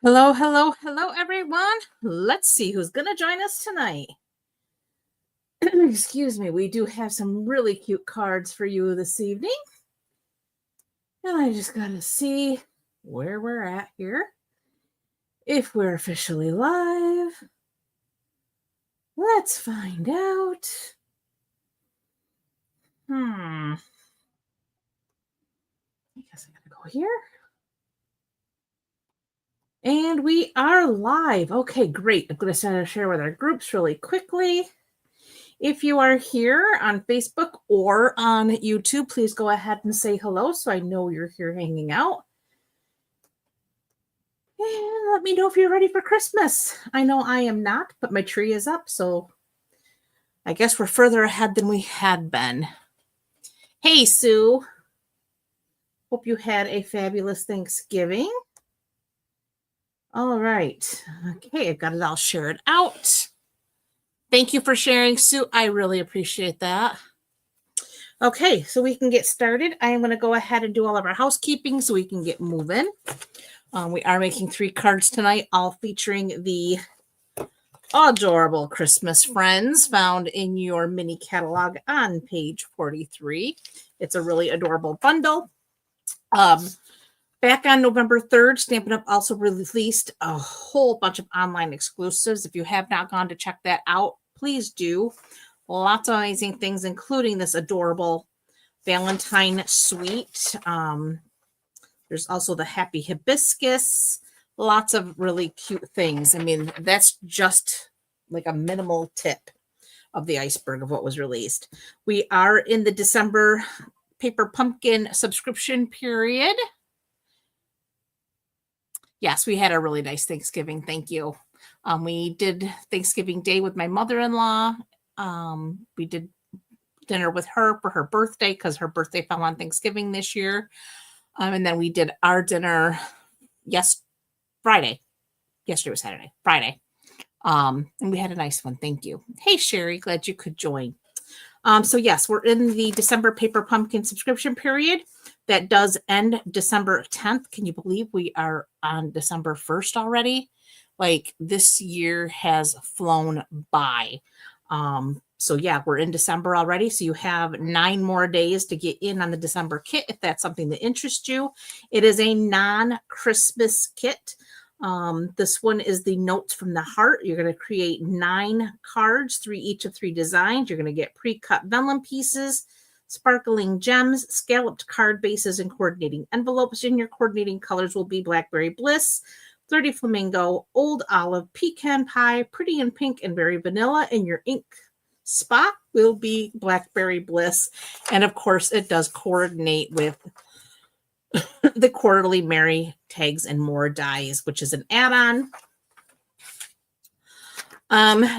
Hello, hello, hello, everyone. Let's see who's going to join us tonight. Excuse me, we do have some really cute cards for you this evening. And I just got to see where we're at here. If we're officially live, let's find out. I guess I got to go here. And we are live. Okay, great. I'm going to share with our groups really quickly. If you are here on Facebook or on YouTube, please go ahead and say hello so I know you're here hanging out. And let me know if you're ready for Christmas. I know I am not, but my tree is up, so I guess we're further ahead than we had been. Hey, Sue. Hope you had a fabulous Thanksgiving. All right. Okay, I've got it all shared out. Thank you for sharing, Sue. I really appreciate that. Okay, so we can get started. I am going to go ahead and do all of our housekeeping so we can get moving. We are making 3 cards tonight, all featuring the adorable Christmas friends found in your mini catalog on page 43. It's a really adorable bundle. Back on November 3rd, Stampin' Up! Also released a whole bunch of online exclusives. If you have not gone to check that out, please do. Lots of amazing things, including this adorable Valentine suite. There's also the Happy Hibiscus. Lots of really cute things. I mean, that's just like a minimal tip of the iceberg of what was released. We are in the December Paper Pumpkin subscription period. Yes, we had a really nice Thanksgiving. Thank you. We did Thanksgiving Day with my mother-in-law. We did dinner with her for her birthday because her birthday fell on Thanksgiving this year. And then we did our dinner Friday. Yesterday was Saturday. Friday. And we had a nice one. Thank you. Hey, Sherry. Glad you could join. So yes, we're in the December Paper Pumpkin subscription period. That does end December 10th. Can you believe we are on December 1st already? Like, this year has flown by. So yeah, we're in December already. So you have 9 more days to get in on the December kit if that's something that interests you. It is a non-Christmas kit. This one is the Notes from the Heart. You're going to create 9 cards, each of 3 designs. You're going to get pre-cut vellum pieces, sparkling gems, scalloped card bases, and coordinating envelopes. And your coordinating colors will be Blackberry Bliss, 30 Flamingo, Old Olive, Pecan Pie, Pretty in Pink, and Berry Vanilla. And your ink spot will be Blackberry Bliss. And of course, it does coordinate with the Quarterly Merry Tags and More dies, which is an add-on.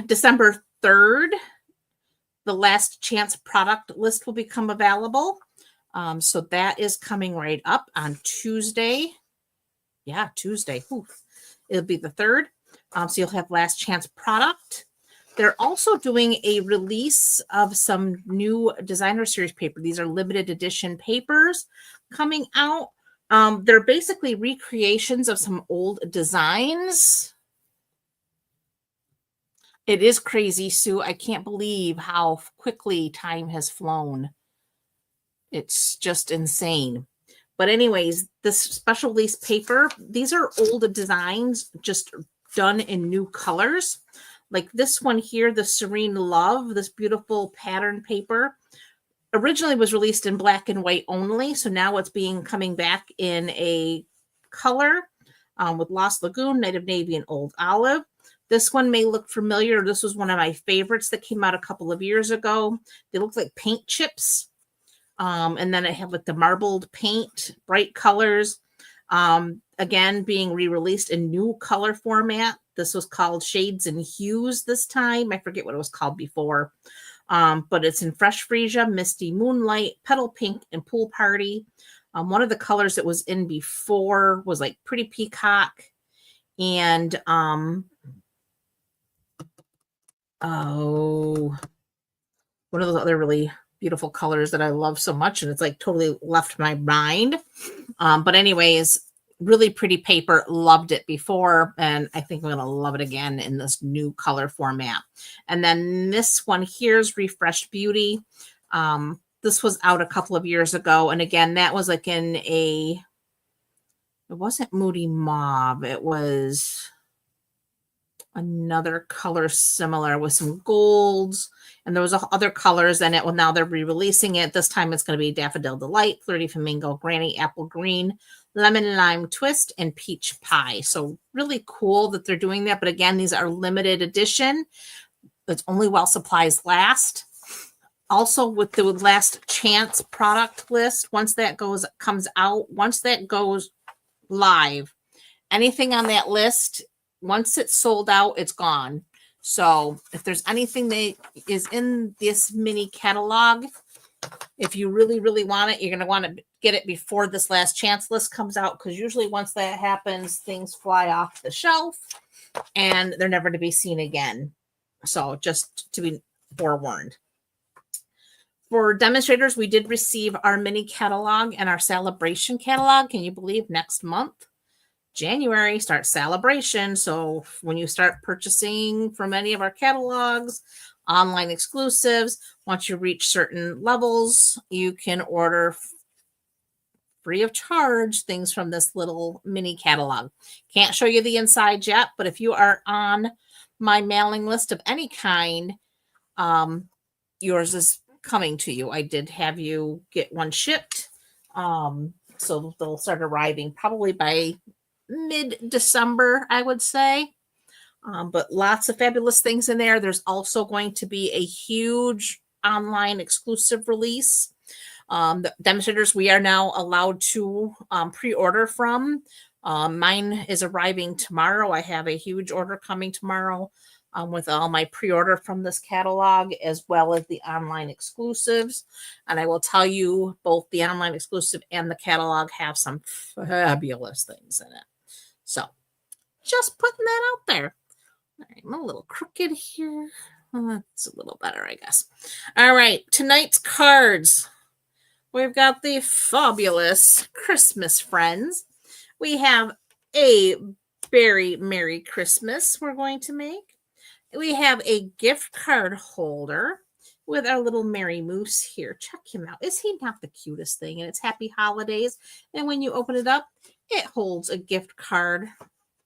December 3rd, the last chance product list will become available. So that is coming right up on Tuesday. Yeah, Tuesday. Oof. It'll be the 3rd. So you'll have last chance product. They're also doing a release of some new designer series paper. These are limited edition papers coming out. They're basically recreations of some old designs. It is crazy, Sue. I can't believe how quickly time has flown. It's just insane. But anyways, this special release paper, these are old designs just done in new colors. Like this one here, the Serene Love, this beautiful pattern paper, originally was released in black and white only. So now it's coming back in a color with Lost Lagoon, Native Navy, and Old Olive. This one may look familiar. This was one of my favorites that came out a couple of years ago. They look like paint chips. And then I have like the marbled paint, bright colors. Again, being re-released in new color format. This was called Shades and Hues this time. I forget what it was called before. But it's in Fresh Freesia, Misty Moonlight, Petal Pink, and Pool Party. One of the colors that was in before was like Pretty Peacock. And one of those other really beautiful colors that I love so much, and it's like totally left my mind. But anyways, Really pretty paper. Loved it before, and I think I'm going to love it again in this new color format. And then this one here's Refreshed Beauty. This was out a couple of years ago, and again, that was like in a, it wasn't Moody Mauve, it was another color similar with some golds, and there was other colors in it. Well, now they're re-releasing it. This time it's going to be Daffodil Delight, Flirty Flamingo, Granny Apple Green, Lemon Lime Twist, and Peach Pie. So really cool that they're doing that. But again, these are limited edition. It's only while supplies last. Also with the last chance product list, once that comes out, once that goes live, anything on that list, once it's sold out, it's gone. So if there's anything that is in this mini catalog, if you really, really want it, you're going to want to get it before this last chance list comes out, because usually once that happens, things fly off the shelf and they're never to be seen again. So just to be forewarned. For demonstrators, we did receive our mini catalog and our celebration catalog. Can you believe next month, January, starts celebration? So when you start purchasing from any of our catalogs, online exclusives, once you reach certain levels, you can order free of charge things from this little mini catalog. Can't show you the inside yet, but if you are on my mailing list of any kind, yours is coming to you. I did have you get one shipped. So they'll start arriving probably by mid-December, I would say. But lots of fabulous things in there. There's also going to be a huge online exclusive release. The demonstrators we are now allowed to pre-order from. Mine is arriving tomorrow. I have a huge order coming tomorrow with all my pre-order from this catalog, as well as the online exclusives. And I will tell you, both the online exclusive and the catalog have some fabulous things in it. So just putting that out there. I'm a little crooked here. That's a little better, I guess. All right, tonight's cards. We've got the fabulous Christmas Friends. We have a very Merry Christmas we're going to make. We have a gift card holder with our little Merry Moose here. Check him out. Is he not the cutest thing? And it's Happy Holidays. And when you open it up, it holds a gift card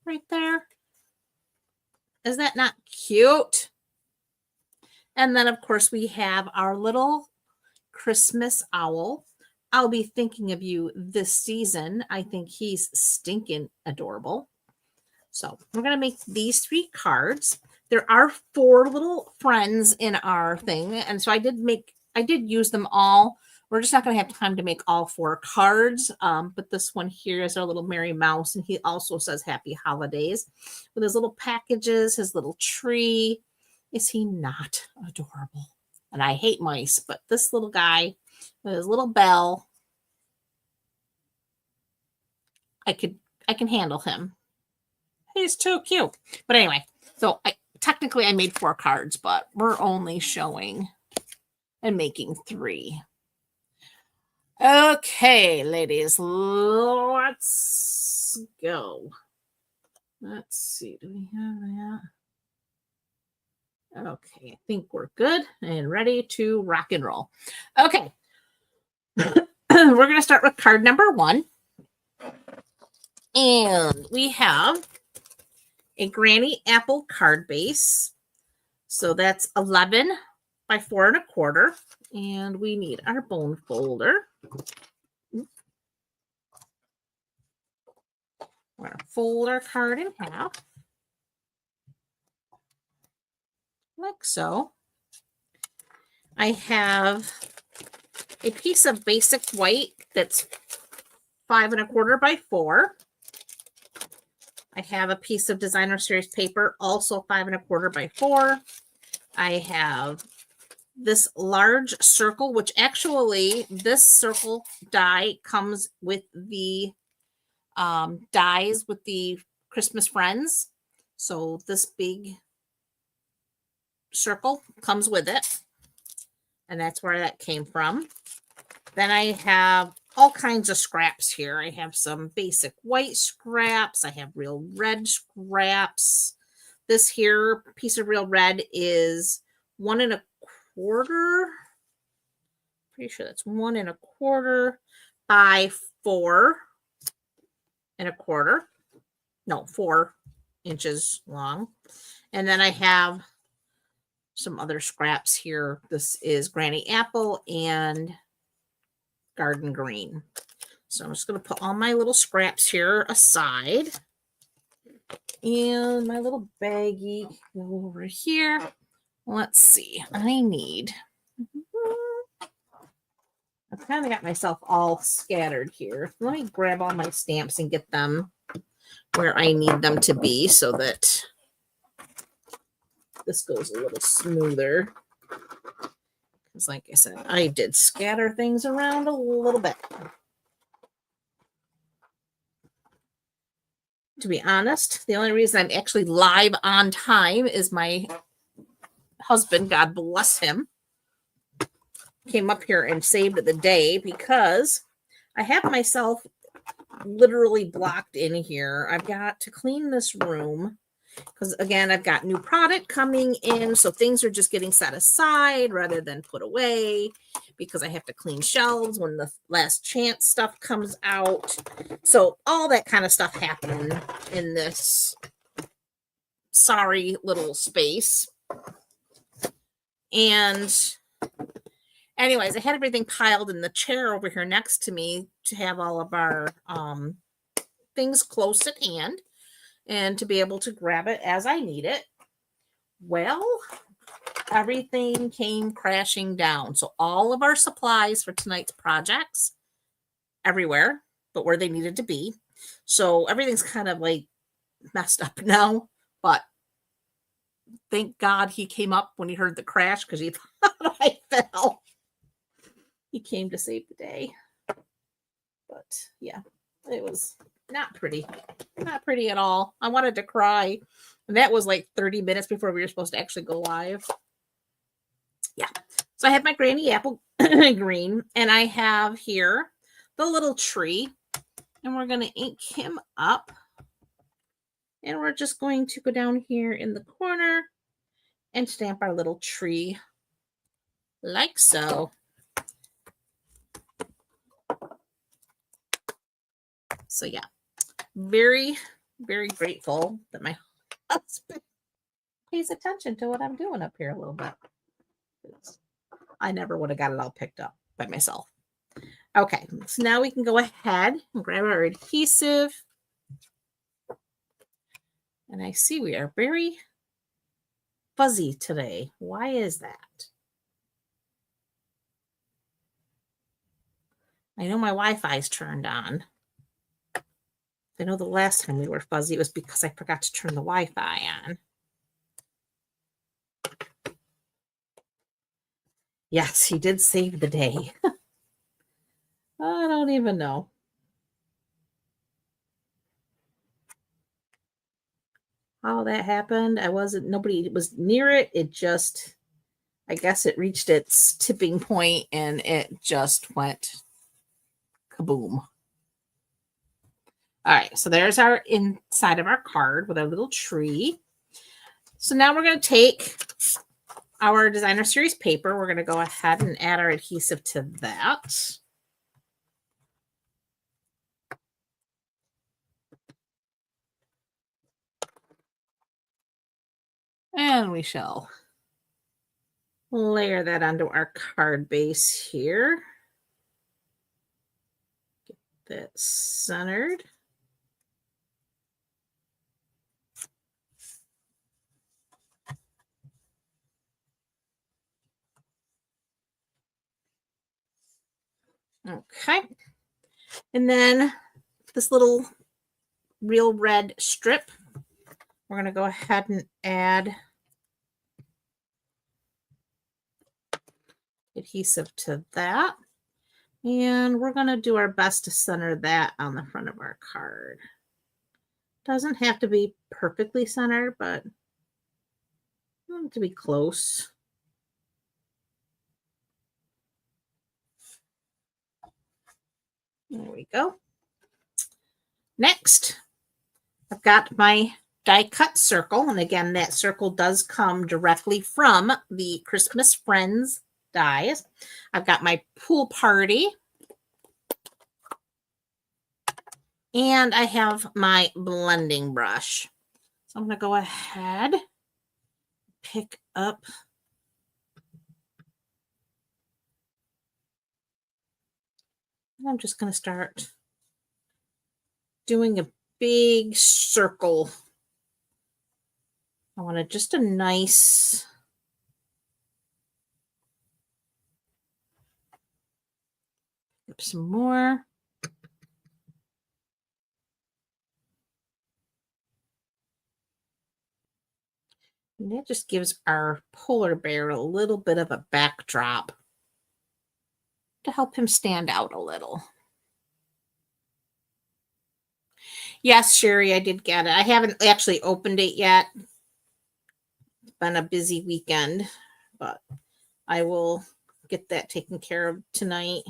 right there. Is that not cute? And then, of course, we have our little Christmas owl. I'll be thinking of you this season. I think he's stinking adorable. So we're going to make these 3 cards. There are 4 little friends in our thing. And so I did use them all. We're just not going to have time to make all 4 cards. But this one here is our little Merry Mouse. And he also says Happy Holidays with his little packages, his little tree. Is he not adorable? And I hate mice, but this little guy with his little bell, I can handle him. He's too cute. But anyway, so technically I made 4 cards, but we're only showing and making 3. Okay, ladies, let's go. Let's see. Do we have that? Okay, I think we're good and ready to rock and roll. Okay. We're going to start with card number 1. And we have a Granny Apple card base. So that's 11 by 4 1/4. And we need our bone folder. We're going to fold our card in half. Like so. I have a piece of basic white that's 5 1/4 by 4. I have a piece of Designer Series paper, also 5 1/4 by 4. I have this large circle, which actually this circle die comes with the dies with the Christmas Friends. So this big circle comes with it. And that's where that came from. Then I have all kinds of scraps here. I have some basic white scraps. I have real red scraps. This here piece of real red is 1 1/4. Pretty sure that's 1 1/4 by 4 1/4. No, 4 inches long. And then I have some other scraps here. This is Granny Apple and Garden Green. So I'm just going to put all my little scraps here aside. And my little baggie go over here. Let's see. I've kind of got myself all scattered here. Let me grab all my stamps and get them where I need them to be so that this goes a little smoother. Because like I said, I did scatter things around a little bit. To be honest, the only reason I'm actually live on time is my husband, God bless him, came up here and saved the day because I have myself literally blocked in here. I've got to clean this room because, again, I've got new product coming in, so things are just getting set aside rather than put away because I have to clean shelves when the last chance stuff comes out. So all that kind of stuff happened in this sorry little space. And anyways, I had everything piled in the chair over here next to me to have all of our things close at hand and to be able to grab it as I need it. Well, everything came crashing down. So all of our supplies for tonight's projects, everywhere, but where they needed to be. So everything's kind of like messed up now, but thank God he came up when he heard the crash because he thought I fell. He came to save the day. But yeah, it was not pretty. Not pretty at all. I wanted to cry. And that was like 30 minutes before we were supposed to actually go live. Yeah. So I have my Granny Apple green. And I have here the little tree. And we're going to ink him up. And we're just going to go down here in the corner and stamp our little tree like so. So yeah, very, very grateful that my husband pays attention to what I'm doing up here a little bit. I never would have got it all picked up by myself. Okay, so now we can go ahead and grab our adhesive. And I see we are very fuzzy today. Why is that? I know my Wi-Fi is turned on. I know the last time we were fuzzy, it was because I forgot to turn the Wi-Fi on. Yes, he did save the day. I don't even know. How that happened. Nobody was near it. It just, I guess it reached its tipping point and it just went kaboom. All right, so there's our inside of our card with our little tree. So now we're going to take our designer series paper. We're going to go ahead and add our adhesive to that. And we shall layer that onto our card base here. Get that centered. Okay. And then this little real red strip, we're going to go ahead and add adhesive to that. And we're going to do our best to center that on the front of our card. Doesn't have to be perfectly centered, but I want it to be close. There we go. Next, I've got my die cut circle. And again, that circle does come directly from the Christmas Friends dies. I've got my pool party. And I have my blending brush. So I'm going to go ahead, pick up and I'm just going to start doing a big circle. I want just a nice some more. And that just gives our polar bear a little bit of a backdrop to help him stand out a little. Yes, Sherry, I did get it. I haven't actually opened it yet. It's been a busy weekend, but I will get that taken care of tonight.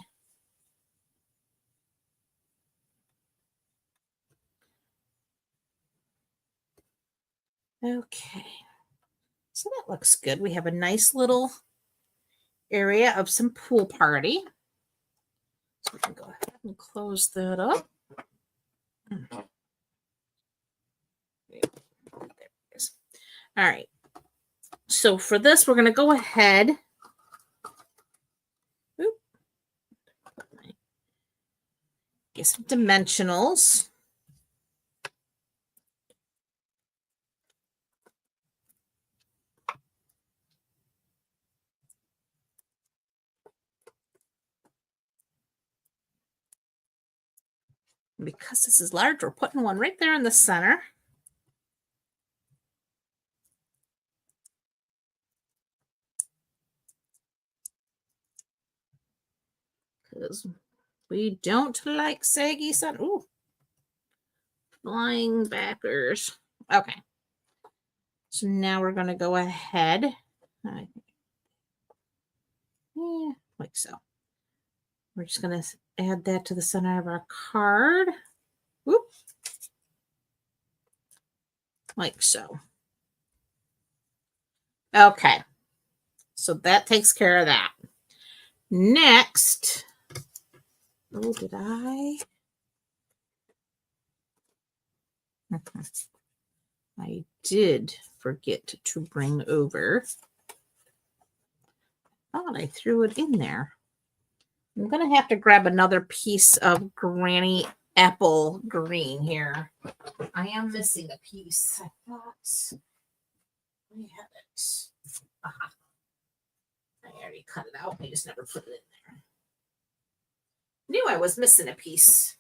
Okay. So that looks good. We have a nice little area of some pool party. So we can go ahead and close that up. There it is. All right. So for this, we're going to go ahead. Get some dimensionals. Because this is large, we're putting one right there in the center. Because we don't like saggy sun. Ooh. Flying backers. Okay. So now we're going to go ahead. Yeah, like so. We're just going to add that to the center of our card. Whoop. Like so. Okay. So that takes care of that. Next. Oh, did I? I did forget to bring over. Oh, I threw it in there. I'm going to have to grab another piece of Granny Apple Green here. I am missing a piece. I thought I had it. Aha. I already cut it out. I just never put it in there. Knew I was missing a piece.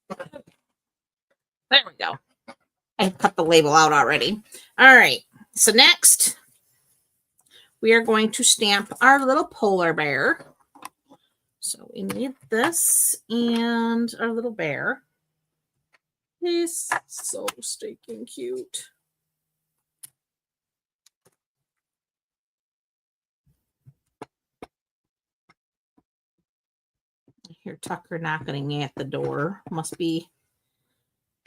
There we go. I cut the label out already. All right. So next, we are going to stamp our little polar bear. So we need this and our little bear. He's so stinking cute. I hear Tucker knocking at the door. Must be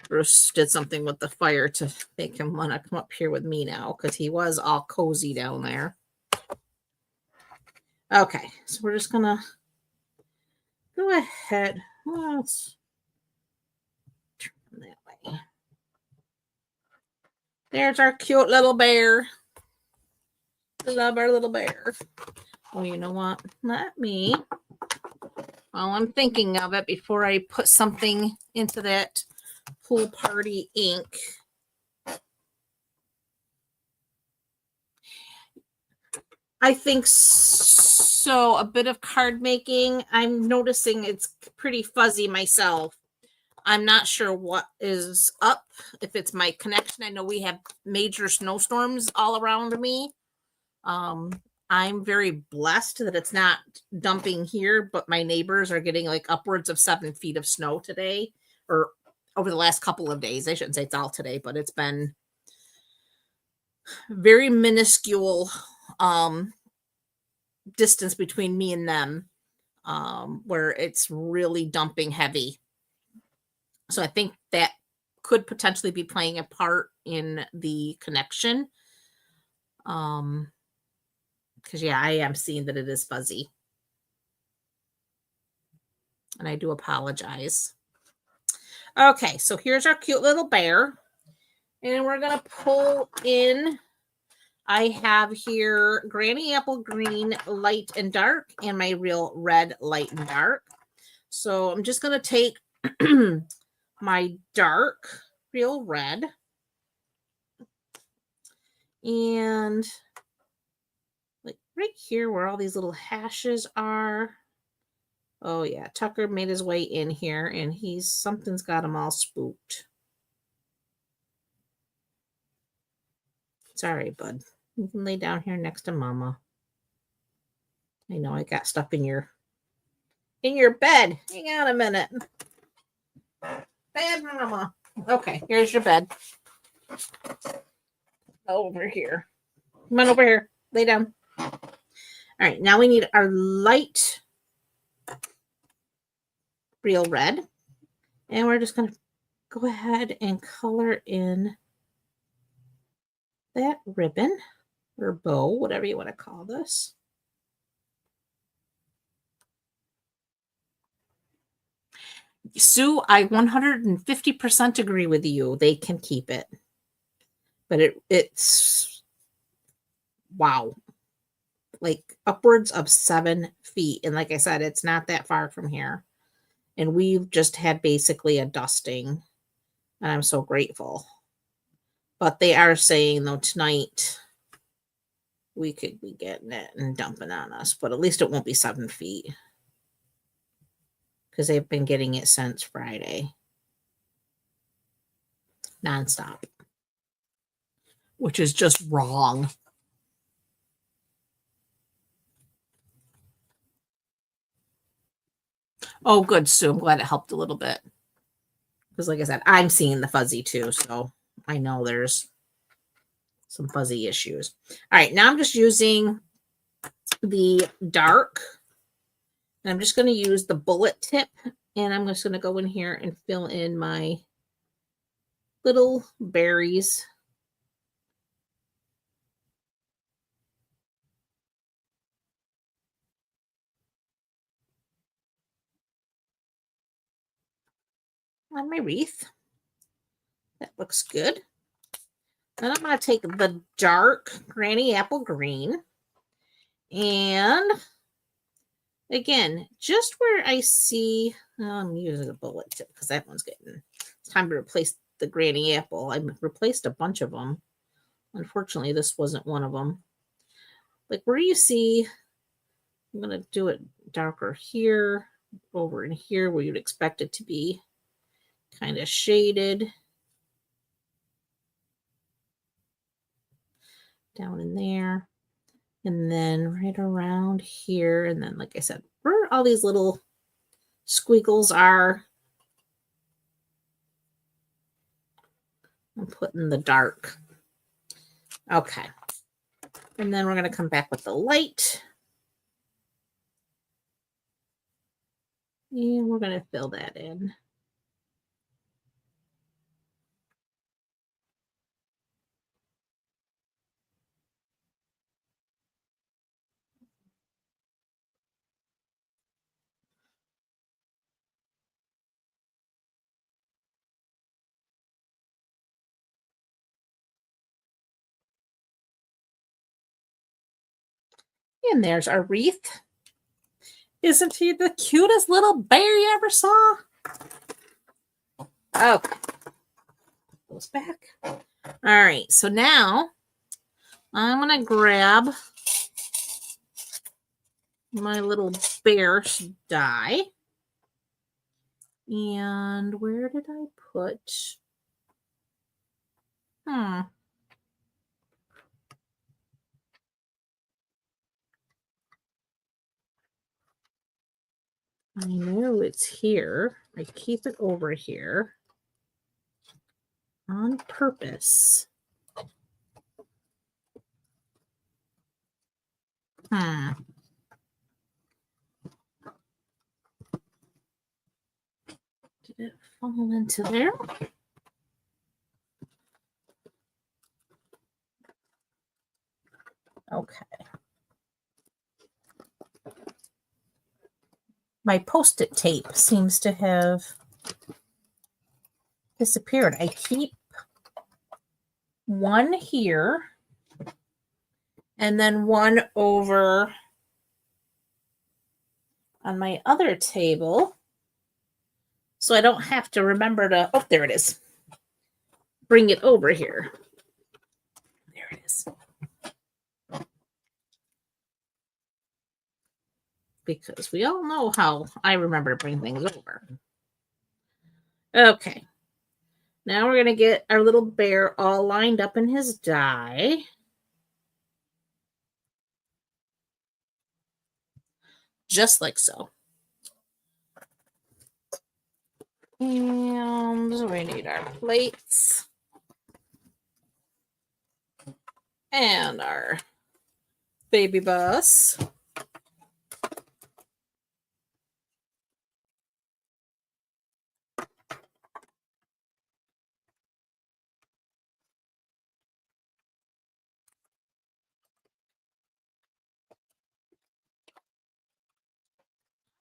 Bruce did something with the fire to make him want to come up here with me now because he was all cozy down there. Okay, so we're just gonna go ahead. Let's turn that way. There's our cute little bear. Love our little bear. Oh, you know what? Let me, while I'm thinking of it, before I put something into that pool party ink. I think so. A bit of card making. I'm noticing it's pretty fuzzy myself. I'm not sure what is up. If it's my connection. I know we have major snowstorms all around me. I'm very blessed that it's not dumping here, but my neighbors are getting like upwards of 7 feet of snow today, or over the last couple of days. I shouldn't say it's all today, but it's been very minuscule distance between me and them. where it's really dumping heavy. So I think that could potentially be playing a part in the connection. Because yeah, I am seeing that it is fuzzy. And I do apologize. Okay, so here's our cute little bear. And we're going to pull in, I have here Granny Apple Green Light and Dark and my Real Red Light and Dark. So I'm just going to take my dark Real Red and like right here where all these little hashes are. Oh yeah, Tucker made his way in here and something's got him all spooked. Sorry, bud. You can lay down here next to Mama. I know I got stuff in your bed. Hang on a minute. Bed, Mama. Okay, here's your bed. Over here. Come on over here. Lay down. All right, now we need our light Real Red. And we're just going to go ahead and color in that ribbon or bow, whatever you want to call this. Sue, I 150% agree with you. They can keep it. But it's wow. Like upwards of 7 feet. And like I said, it's not that far from here. And we've just had basically a dusting. And I'm so grateful. But they are saying, though, tonight we could be getting it and dumping on us. But at least it won't be 7 feet. Because they've been getting it since Friday. Nonstop. Which is just wrong. Oh, good, Sue. I'm glad it helped a little bit. Because like I said, I'm seeing the fuzzy too. So I know there's some fuzzy issues. All right, now I'm just using the dark. And I'm just going to use the bullet tip. And I'm just going to go in here and fill in my little berries. On my wreath. That looks good. Then I'm going to take the dark Granny Apple Green. And again, just where I see, I'm using a bullet tip because that one's getting, it's time to replace the Granny Apple. I replaced a bunch of them. Unfortunately, this wasn't one of them. Like where you see, I'm going to do it darker here, over in here where you'd expect it to be kind of shaded. Down in there. And then right around here. And then, like I said, where all these little squiggles are, I'm putting the dark. Okay. And then we're going to come back with the light. And we're going to fill that in. And there's our wreath. Isn't he the cutest little bear you ever saw? Okay. Goes back. All right. So now I'm going to grab my little bear die. And where did I put? I know it's here. I keep it over here on purpose. all into there. Okay. My Post-it tape seems to have disappeared. I keep one here and then one over on my other table, so I don't have to remember to, oh, there it is. Bring it over here. There it is. Because we all know how I remember to bring things over. Okay. Now we're going to get our little bear all lined up in his die. Just like so. And we need our plates. And our baby bus.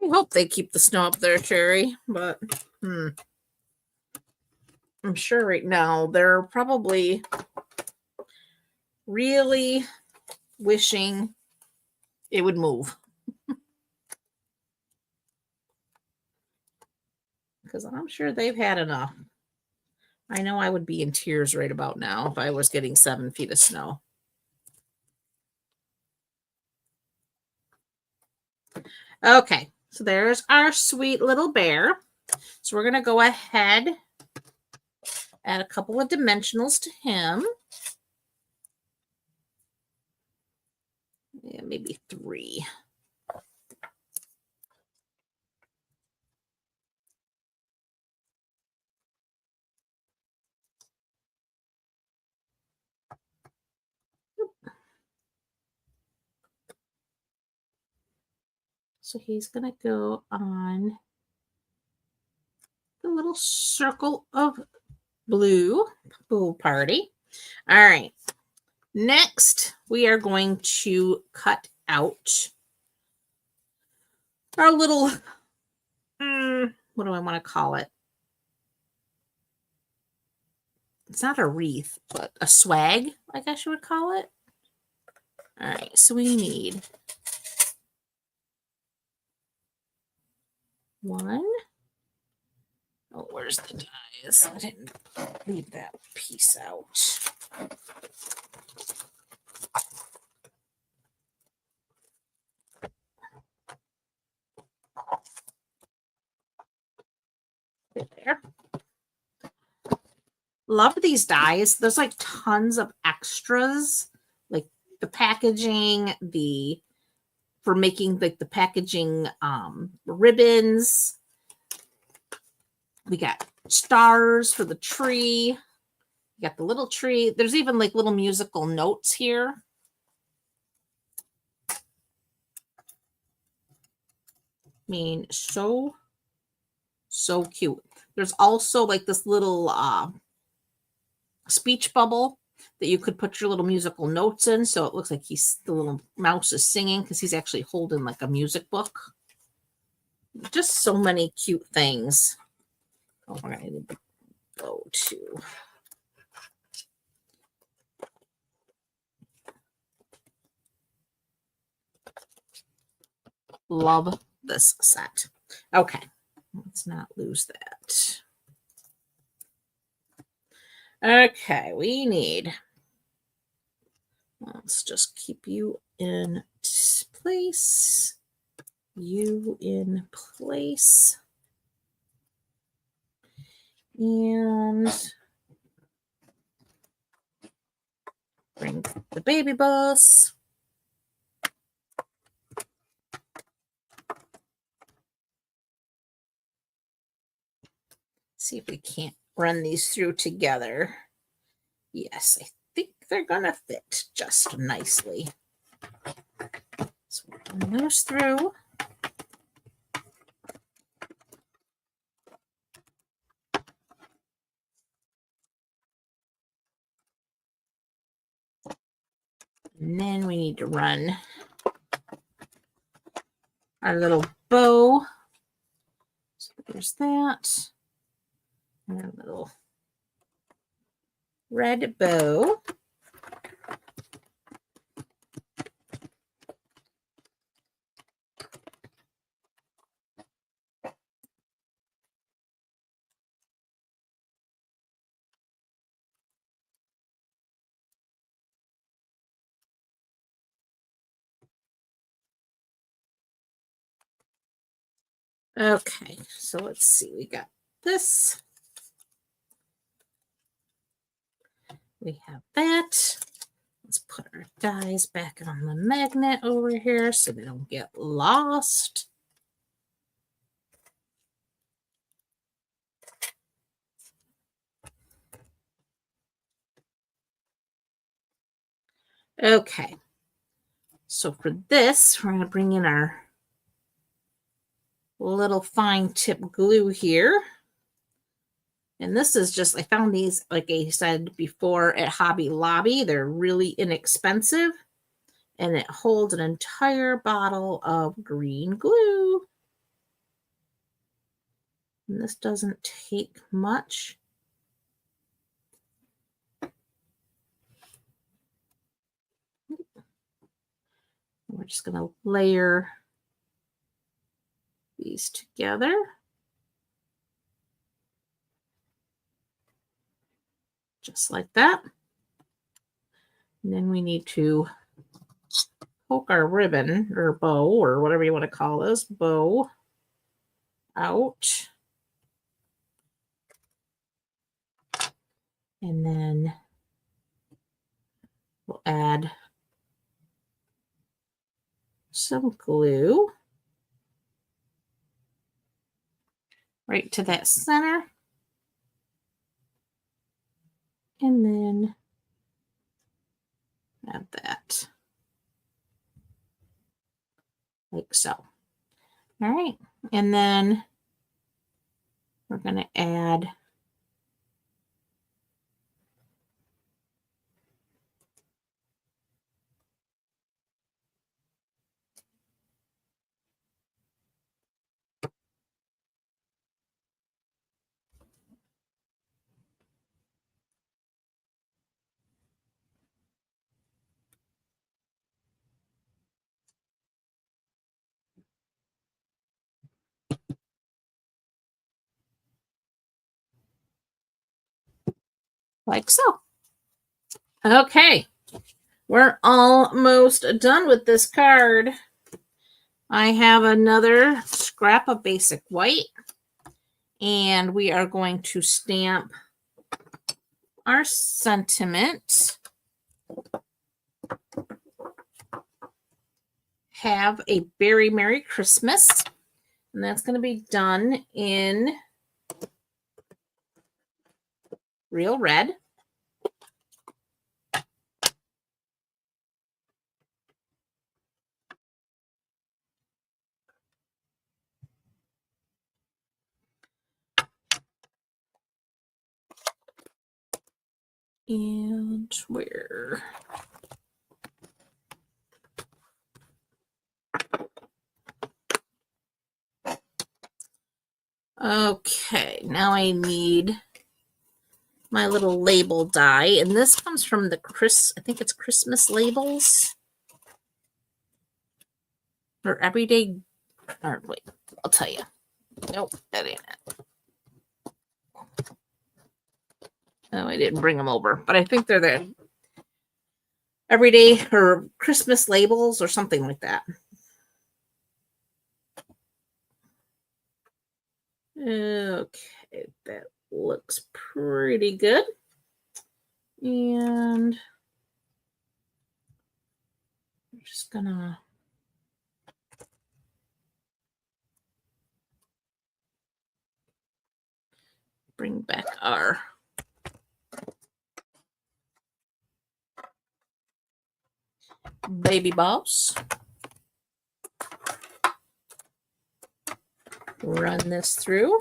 I hope they keep the snow up there, Cherry, but I'm sure right now they're probably really wishing it would move. Because I'm sure they've had enough. I know I would be in tears right about now if I was getting 7 feet of snow. Okay, so there's our sweet little bear. So we're going to go ahead, add a couple of dimensionals to him. Yeah, maybe 3. So he's going to go on the little circle of blue pool party. All right. Next, we are going to cut out our little, what do I want to call it? It's not a wreath, but a swag, I guess you would call it. All right, so we need 1. Oh, where's the dies? I didn't leave that piece out. There. Love these dies. There's like tons of extras, like the packaging, for making like the packaging ribbons. We got stars for the tree. We got the little tree. There's even like little musical notes here. I mean, so cute. There's also like this little speech bubble that you could put your little musical notes in. So it looks like the little mouse is singing because he's actually holding like a music book. Just so many cute things. Oh, we're going to go to. Love this set. Okay. Let's not lose that. Okay, we need. Let's just keep you in place. You in place. And bring the baby bus. See if we can't run these through together. Yes, I think they're gonna fit just nicely. So we'll run those through. And then we need to run our little bow. So there's that. And a little red bow. Okay, so let's see. We got this. We have that. Let's put our dies back on the magnet over here so they don't get lost. Okay, so for this, we're going to bring in our little fine tip glue here. And this is just, I found these, like I said before, at Hobby Lobby. They're really inexpensive. And it holds an entire bottle of green glue. And this doesn't take much. We're just going to layer these together. Just like that. And then we need to poke our ribbon or bow or whatever you want to call this, bow out. And then we'll add some glue right to that center. And then add that. Like so. All right. And then we're going to add like so. Okay. We're almost done with this card. I have another scrap of basic white. And we are going to stamp our sentiment. Have a very Merry Christmas. And that's going to be done in real red. And where? Okay, now I need my little label die, and this comes from the I think it's Christmas labels or everyday. Or wait, I'll tell you. Nope, that ain't it. Oh, I didn't bring them over, but I think they're the everyday or Christmas labels or something like that. Okay, that looks pretty good. And I'm just gonna bring back our baby boss. Run this through.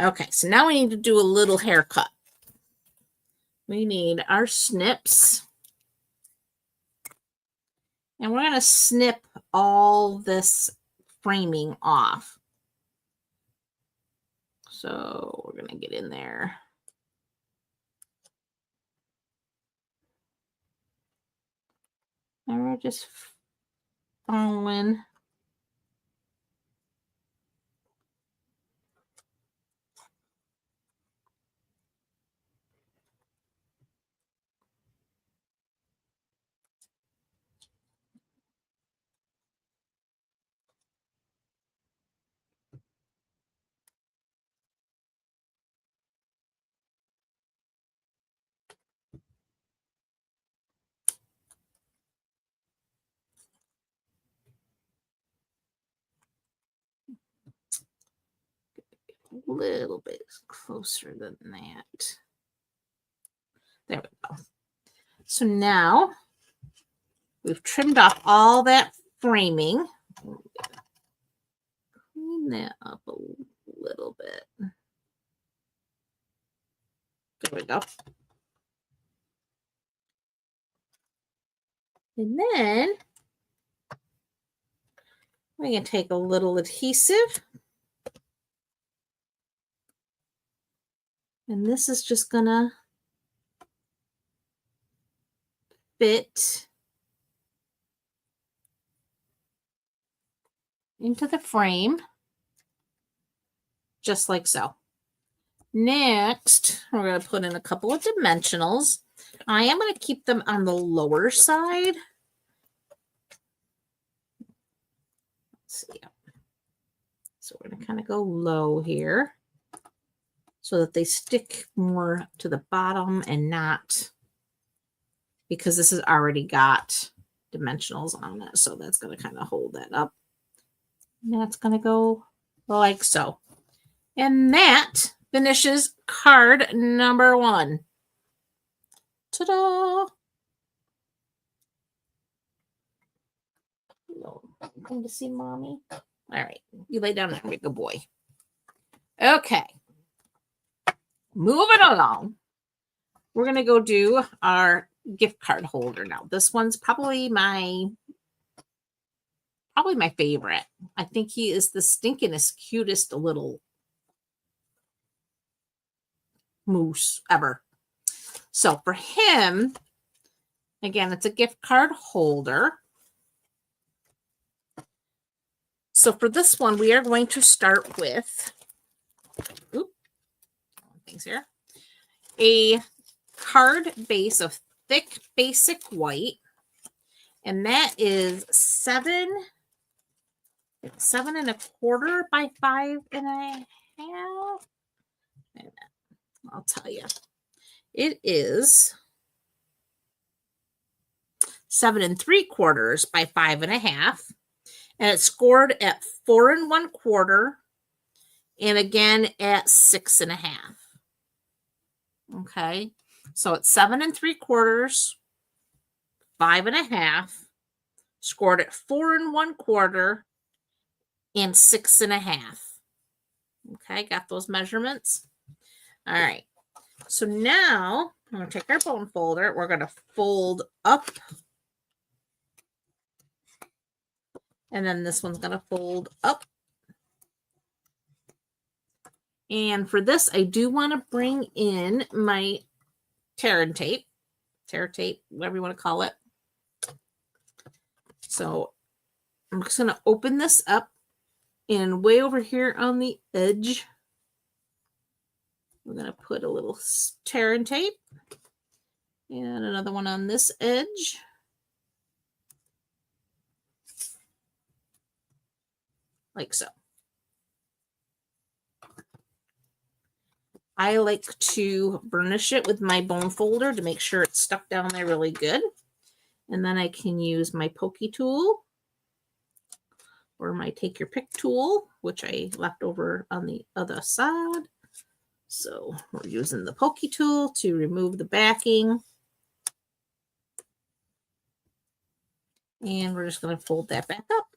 Okay, so now we need to do a little haircut. We need our snips. And we're going to snip all this framing off. So we're going to get in there. And we're just following. A little bit closer than that. There we go. So now we've trimmed off all that framing. Clean that up a little bit. There we go. And then we're going to take a little adhesive. And this is just going to fit into the frame, just like so. Next, we're going to put in a couple of dimensionals. I am going to keep them on the lower side. Let's see. So we're going to kind of go low here so that they stick more to the bottom and not, because this has already got dimensionals on it. So that's going to kind of hold that up. And that's going to go like so. And that finishes card number 1. Ta-da! Come to see mommy. All right, you lay down and make a boy. Okay, moving along. We're gonna go do our gift card holder now. This one's probably my favorite. I think he is the stinkingest, cutest little moose ever. So for him, again, it's a gift card holder. So for this one, we are going to start with, things here, a card base of thick basic white, and that is 7.25 by 5.5. I'll tell you, it is 7.75 by 5.5. And it's scored at 4.25 and again at 6.5. Okay. So it's 7.75, 5.5, scored at 4.25 and 6.5. Okay. Got those measurements. All right. So now I'm going to take our bone folder. We're going to fold up. And then this one's going to fold up. And for this, I do want to bring in my tear tape, whatever you want to call it. So I'm just going to open this up, and way over here on the edge, we're going to put a little tear tape and another one on this edge. Like so. I like to burnish it with my bone folder to make sure it's stuck down there really good. And then I can use my pokey tool or my take your pick tool, which I left over on the other side. So we're using the pokey tool to remove the backing. And we're just going to fold that back up.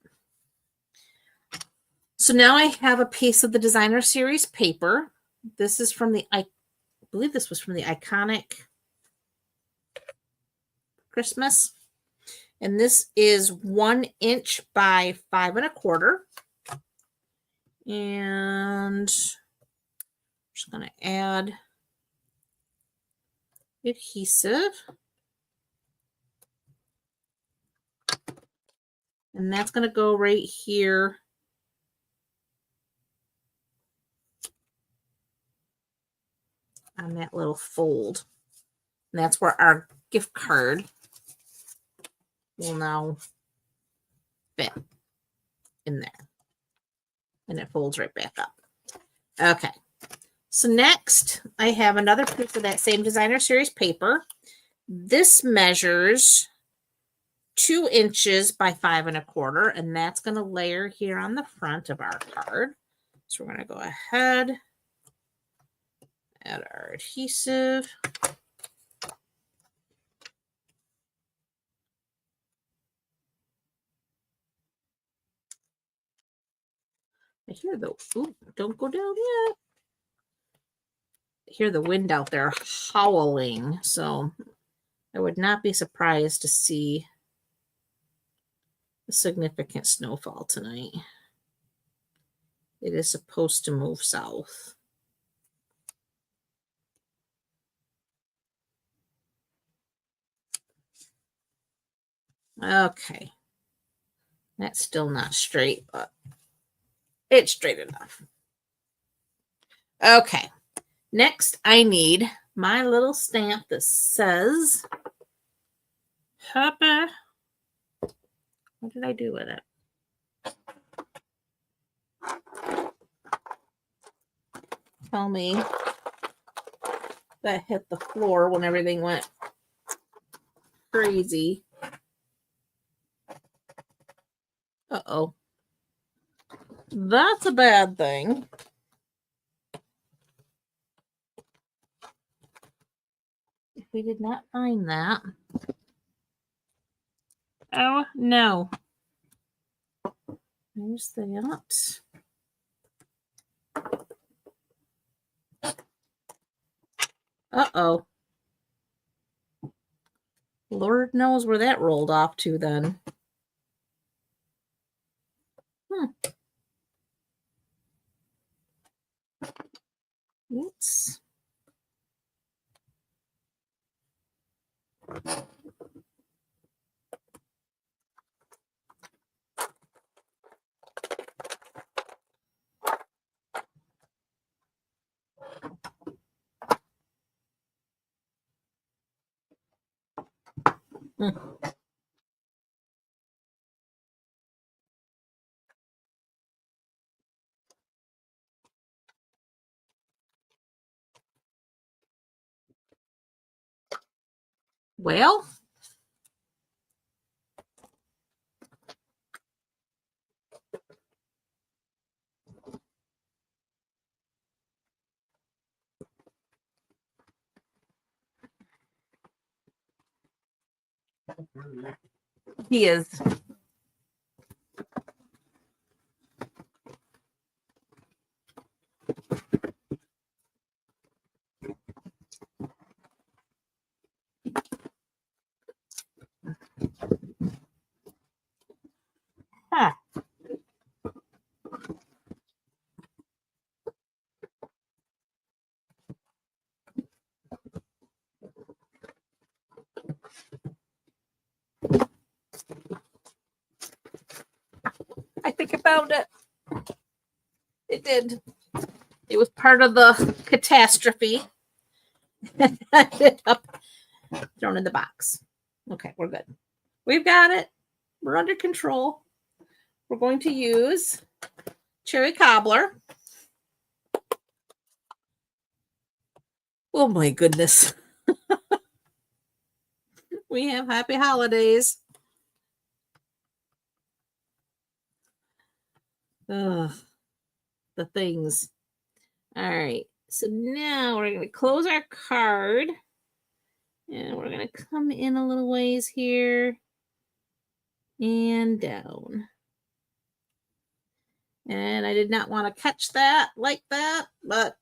So now I have a piece of the Designer Series paper. This is from I believe this was from the Iconic Christmas. And this is 1 inch by 5 1/4. And I'm just going to add adhesive. And that's going to go right here on that little fold. And that's where our gift card will now fit in there. And it folds right back up. Okay. So next, I have another piece of that same Designer Series paper. This measures 2 inches by 5 1/4, and that's going to layer here on the front of our card. So we're going to go ahead, add our adhesive. I hear the, ooh, don't go down yet. I hear the wind out there howling, so I would not be surprised to see a significant snowfall tonight. It is supposed to move south. Okay. That's still not straight, but it's straight enough. Okay. Next, I need my little stamp that says Happy. What did I do with it? Tell me that hit the floor when everything went crazy. Uh-oh. That's a bad thing. If we did not find that. Oh, no. There's that. Uh-oh. Lord knows where that rolled off to then. Oops. Well, he is. Huh. I think I found it. It did. It was part of the catastrophe. Ended up thrown in the box. Okay, we're good. We've got it. We're under control. We're going to use cherry cobbler. Oh my goodness. We have happy holidays. Ugh, the things. All right. So now we're going to close our card. And we're going to come in a little ways here and down. And I did not want to catch that like that, but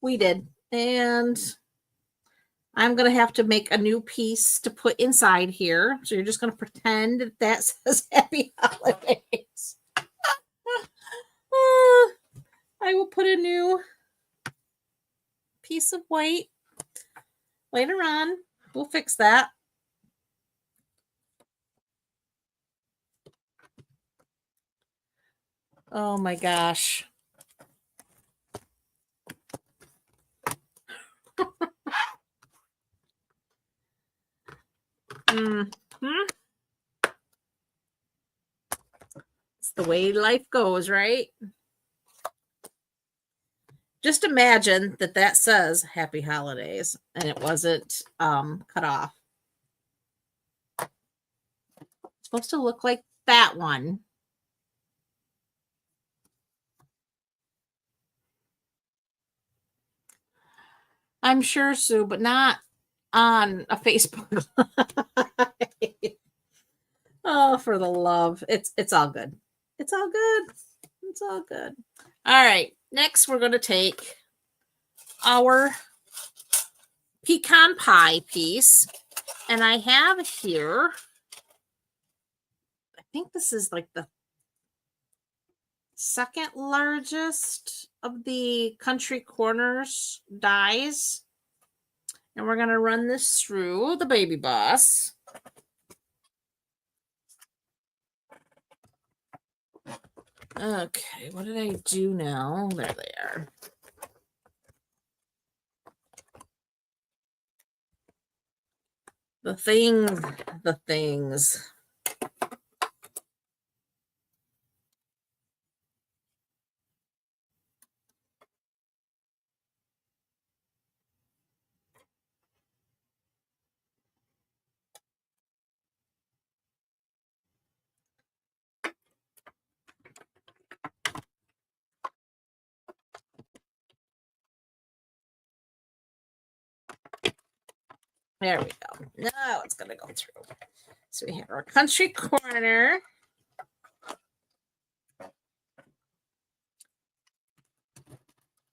we did. And I'm going to have to make a new piece to put inside here. So you're just going to pretend that that says Happy Holidays. I will put a new piece of white later on. We'll fix that. Oh my gosh. It's the way life goes, right? Just imagine that that says Happy Holidays and it wasn't cut off. It's supposed to look like that one. I'm sure, Sue, but not on a Facebook. Oh, for the love. It's all good. It's all good. It's all good. All right. Next, we're going to take our pecan pie piece. And I have here, I think this is like the second largest of the Country Corners dies. And we're going to run this through the Baby Boss. Okay, what did I do now? There they are. The things. There we go. Now it's going to go through. So we have our Country Corner.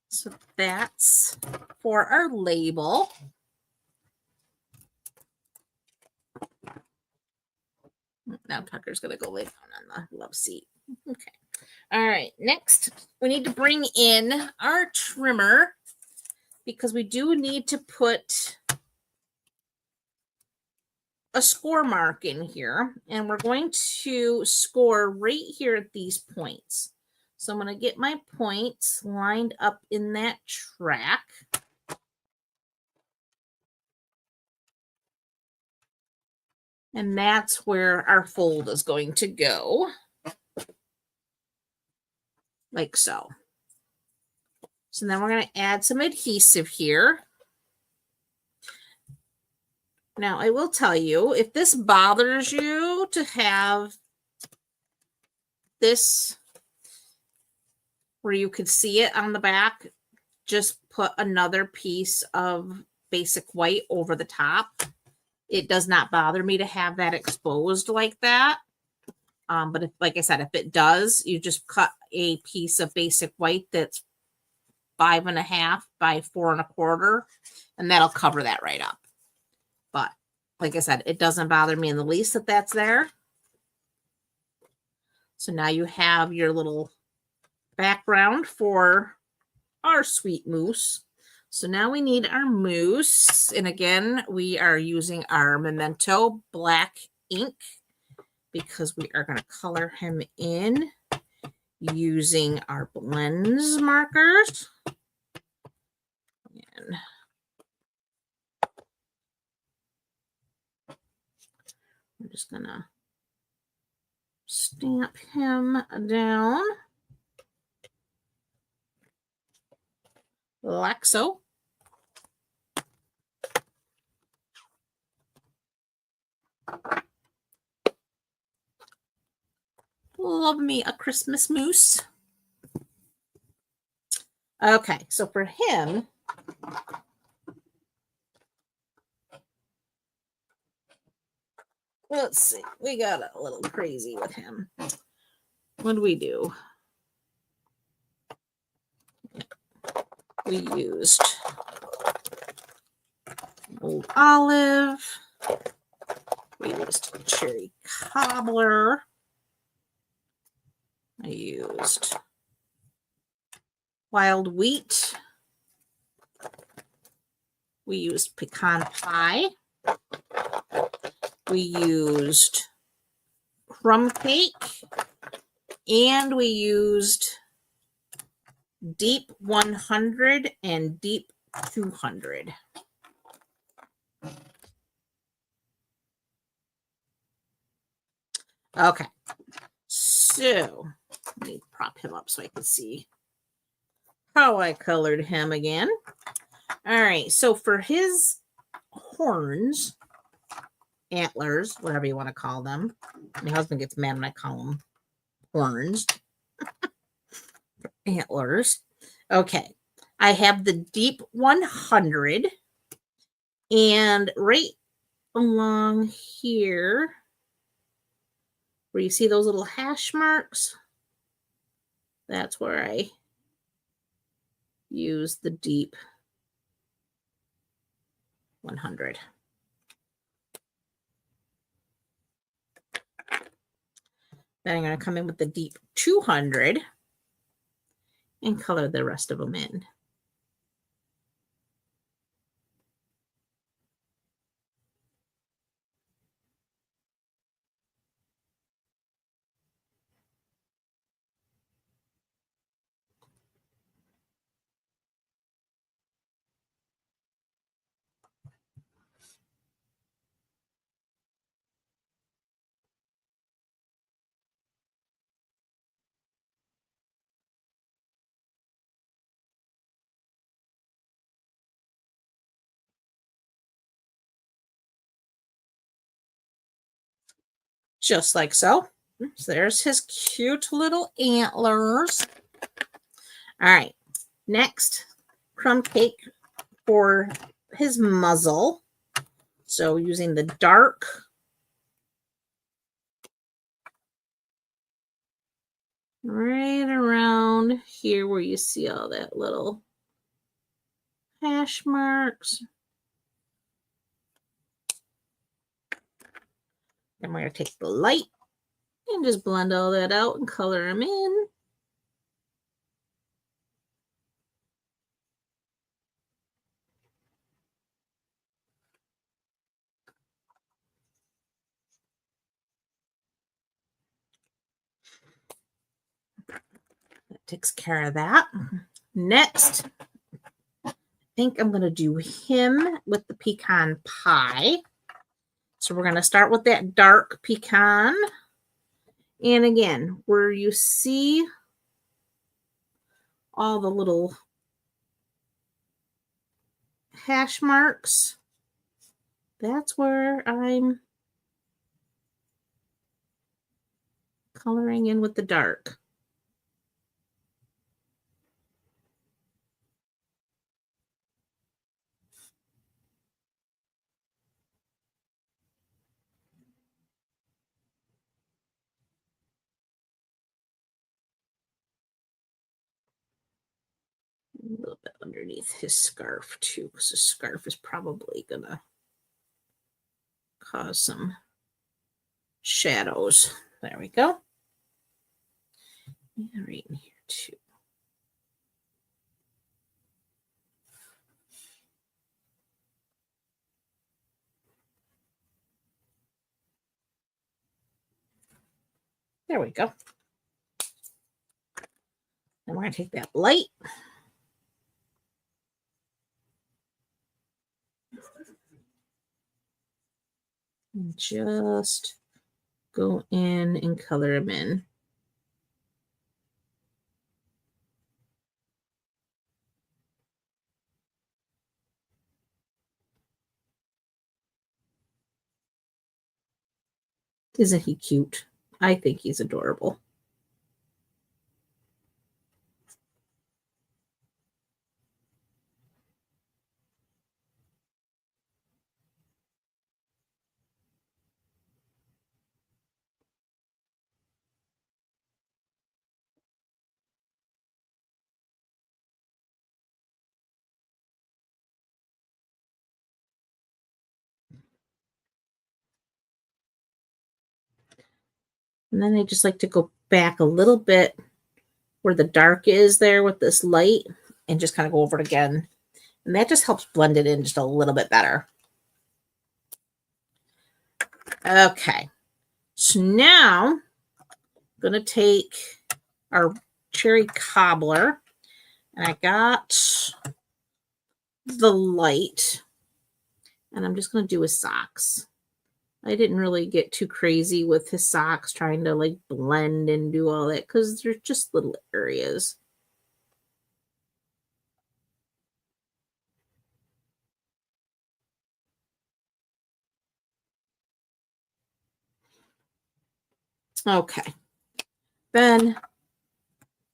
So that's for our label. Now Tucker's going to go lay down on the love seat. Okay. All right. Next, we need to bring in our trimmer because we do need to put a score mark in here. And we're going to score right here at these points. So I'm going to get my points lined up in that track. And that's where our fold is going to go. Like so. So then we're going to add some adhesive here. Now, I will tell you, if this bothers you to have this where you could see it on the back, just put another piece of basic white over the top. It does not bother me to have that exposed like that. But if, like I said, if it does, you just cut a piece of basic white that's 5.5 by 4.25, and that'll cover that right up. But like I said, it doesn't bother me in the least that that's there. So now you have your little background for our sweet mousse. So now we need our mousse. And again, we are using our Memento black ink because we are going to color him in using our blends markers. And I'm just going to stamp him down like so. Love me a Christmas mousse. Okay, so for him, let's see, we got a little crazy with him. what did we do? We used old olive. We used cherry cobbler. I used wild wheat. We used pecan pie. We used crumb cake. And we used deep 100 and deep 200. Okay. So, let me prop him up so I can see how I colored him again. All right. So, for his horns, antlers, whatever you want to call them. My husband gets mad when I call them horns. Antlers. Okay. I have the deep 100. And right along here, where you see those little hash marks, that's where I use the deep 100. Then I'm going to come in with the deep 200 and color the rest of them in. Just like so. So there's his cute little antlers. All right. Next, crumb cake for his muzzle. So using the dark right around here where you see all that little hash marks. Then we're going to take the light and just blend all that out and color them in. That takes care of that. Next, I think I'm going to do him with the pecan pie. So we're going to start with that dark pecan. And again, where you see all the little hash marks, that's where I'm coloring in with the dark. A little bit underneath his scarf too, because the scarf is probably gonna cause some shadows. There we go. And right in here too. There we go. And we're gonna take that light. And just go in and color them in. Isn't he cute? I think he's adorable. And then I just like to go back a little bit where the dark is there with this light and just kind of go over it again. And that just helps blend it in just a little bit better. Okay. So now I'm going to take our cherry cobbler, and I got the light, and I'm just going to do his socks. I didn't really get too crazy with his socks trying to like blend and do all that because they're just little areas. Okay. Then I'm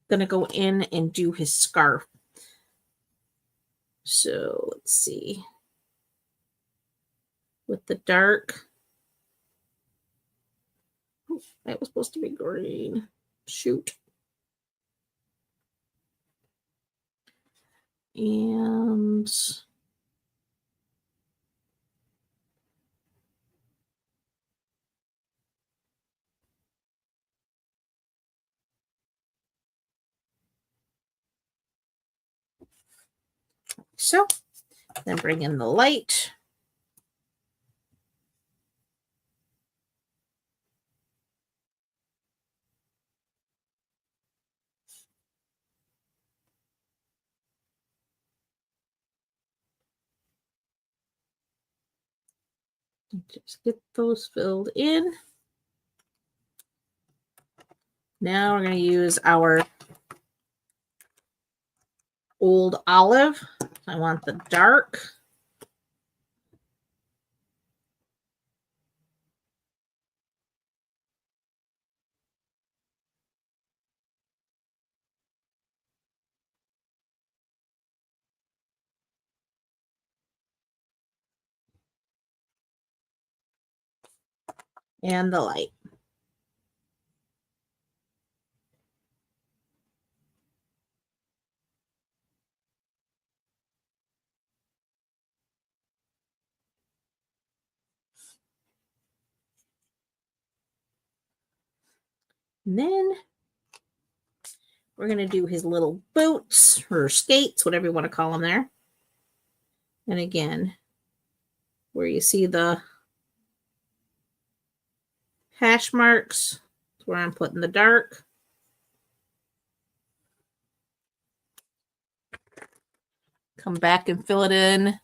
going to go in and do his scarf. So let's see. With the dark. Oh, that was supposed to be green. Shoot. And so then bring in the light. Just get those filled in. Now we're going to use our old olive. I want the dark. And the light. And then we're going to do his little boots or skates, whatever you want to call them there. And again, where you see the hash marks, that's where I'm putting the dark. Come back and fill it in.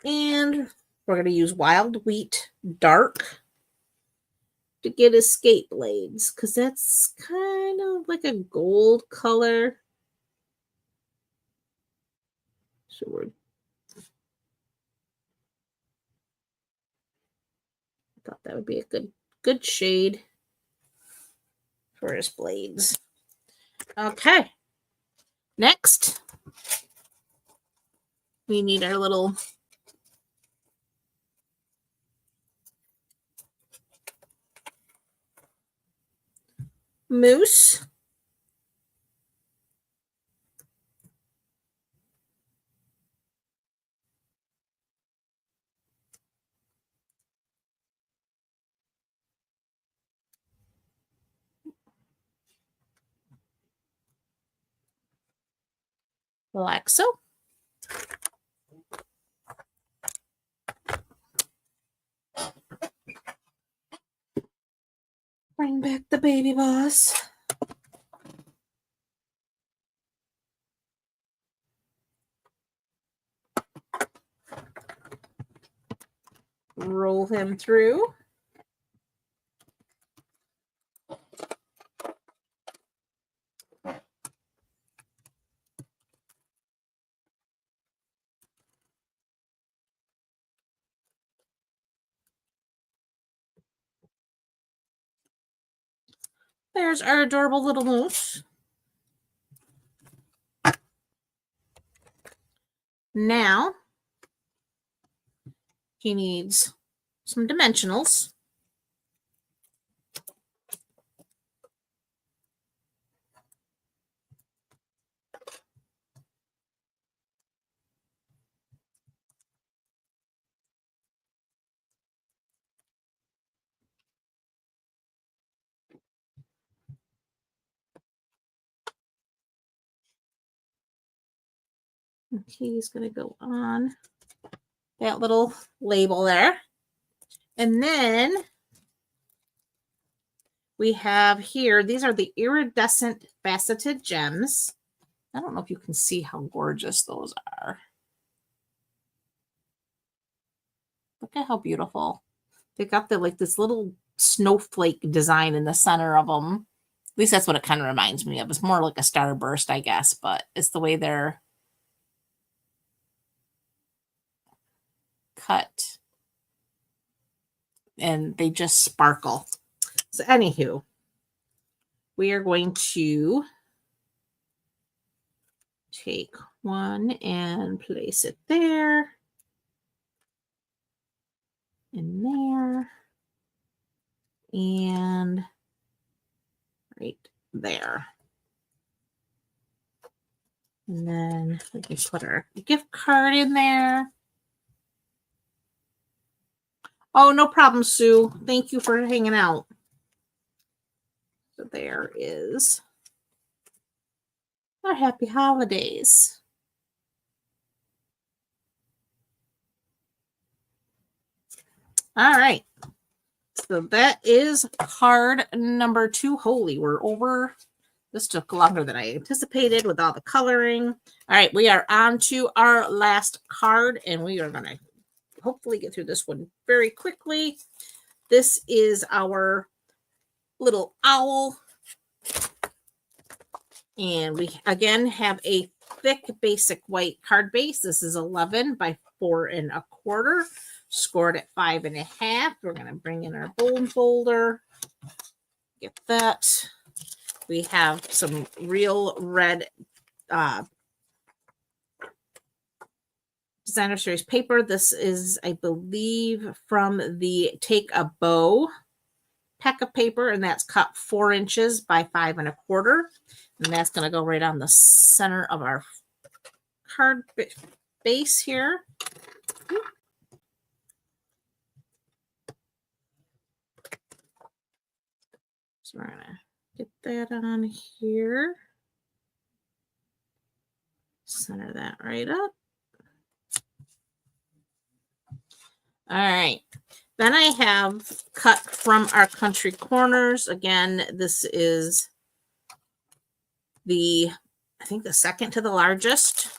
And we're going to use wild wheat dark to get his skate blades because that's kind of like a gold color. So I thought that would be a good shade for his blades. Okay. Next, we need our little moose. Like so. Bring back the baby boss. Roll him through. There's our adorable little moose. Now, he needs some dimensionals. Okay, he's going to go on that little label there. And then we have here, these are the iridescent faceted gems. I don't know if you can see how gorgeous those are. Look at how beautiful. They got the like this little snowflake design in the center of them. At least that's what it kind of reminds me of. It's more like a starburst, I guess, but it's the way they're cut. And they just sparkle. So anywho, we are going to take one and place it there. In there. And right there. And then we can put our gift card in there. Oh, no problem, Sue. Thank you for hanging out. So there is our happy holidays. All right. So that is card number 2. Holy, we're over. This took longer than I anticipated with all the coloring. All right, we are on to our last card, and we are going to hopefully get through this one very quickly. This is our little owl. And we, again, have a thick basic white card base. This is 11 by 4 1/4. Scored at 5 1/2. We're going to bring in our bone folder. Get that. We have some real red designer series paper. This is, I believe, from the Take a Bow pack of paper, and that's cut 4 inches by 5 1/4. And that's going to go right on the center of our card base here. So we're going to get that on here. Center that right up. All right. Then I have cut from our country corners. Again, this is the, I think, the second to the largest.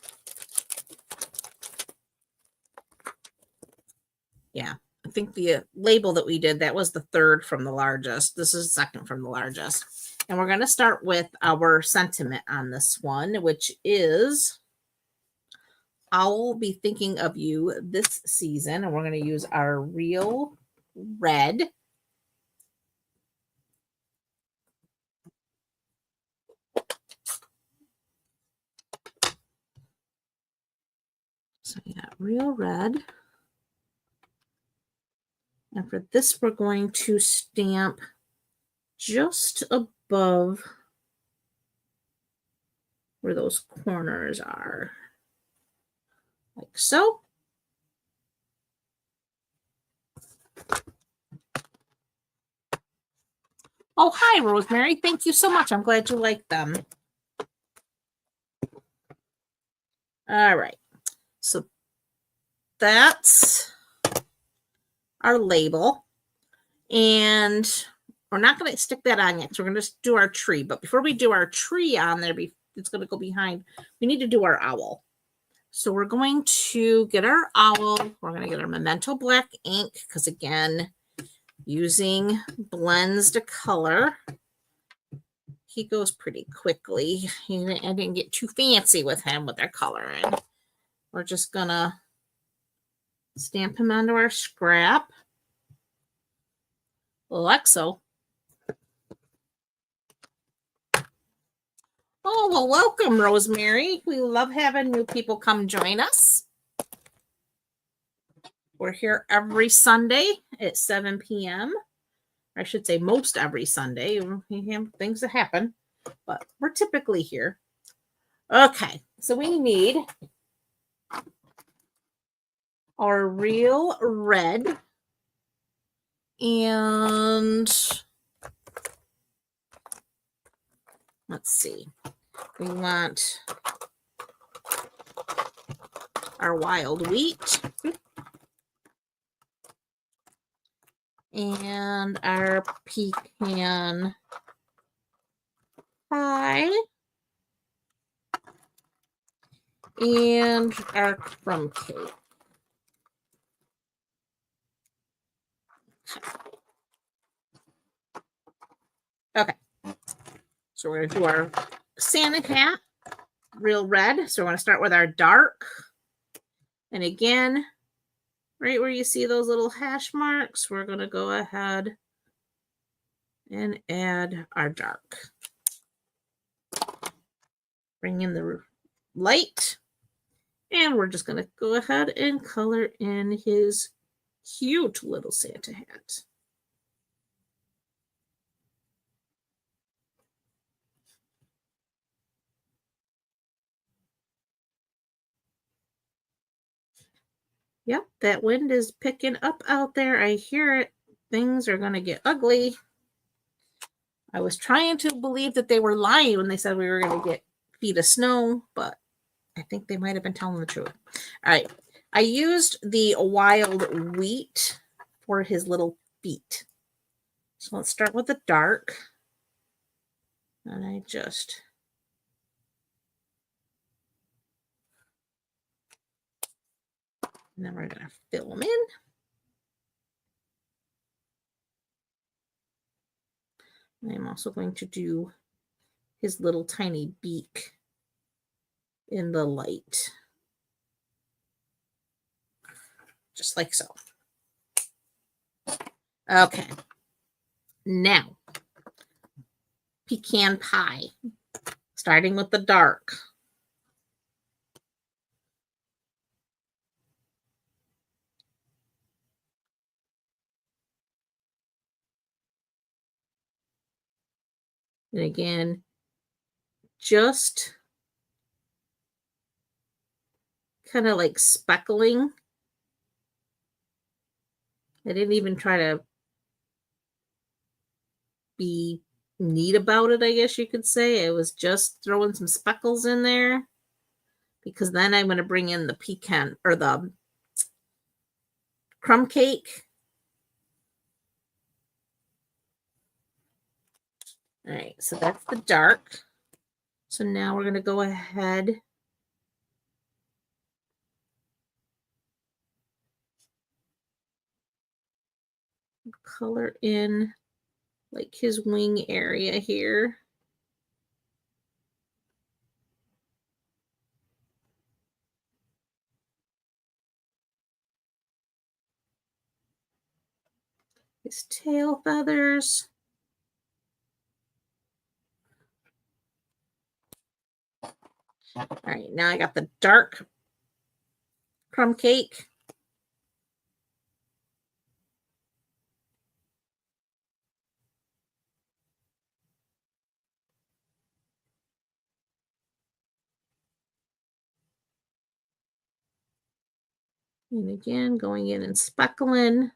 Yeah, I think the label that we did, that was the third from the largest. This is second from the largest. And we're going to start with our sentiment on this one, which is, I'll be thinking of you this season. And we're going to use our real red. So we got real red. And for this, we're going to stamp just above where those corners are, like so. Oh, hi, Rosemary. Thank you so much. I'm glad you like them. All right. So that's our label. And we're not going to stick that on yet. So we're going to do our tree. But before we do our tree on there, it's going to go behind. We need to do our owl. So we're going to get our owl. We're going to get our Memento Black ink because, again, using blends to color, he goes pretty quickly. I didn't get too fancy with him with our coloring. We're just going to stamp him onto our scrap. Like so. Oh, well, welcome, Rosemary. We love having new people come join us. We're here every Sunday at 7 p.m. I should say most every Sunday. We have things that happen, but we're typically here. Okay, so we need our real red. And let's see. We want our wild wheat and our pecan pie and our crumb cake. Okay, so we're going to do our Santa hat, real red. So we're going to start with our dark. And again, right where you see those little hash marks, we're going to go ahead and add our dark. Bring in the light. And we're just going to go ahead and color in his cute little Santa hat. Yep, that wind is picking up out there. I hear it. Things are going to get ugly. I was trying to believe that they were lying when they said we were going to get feet of snow, but I think they might have been telling the truth. All right. I used the wild wheat for his little feet. So let's start with the dark. And and then we're going to fill them in. And I'm also going to do his little tiny beak in the light. Just like so. Okay. Now, pecan pie. Starting with the dark. And again, just kind of like speckling. I didn't even try to be neat about it, I guess you could say. I was just throwing some speckles in there because then I'm going to bring in the pecan or the crumb cake. All right, so that's the dark. So now we're going to go ahead and color in like his wing area here. His tail feathers. All right, now I got the dark crumb cake. And again, going in and speckling.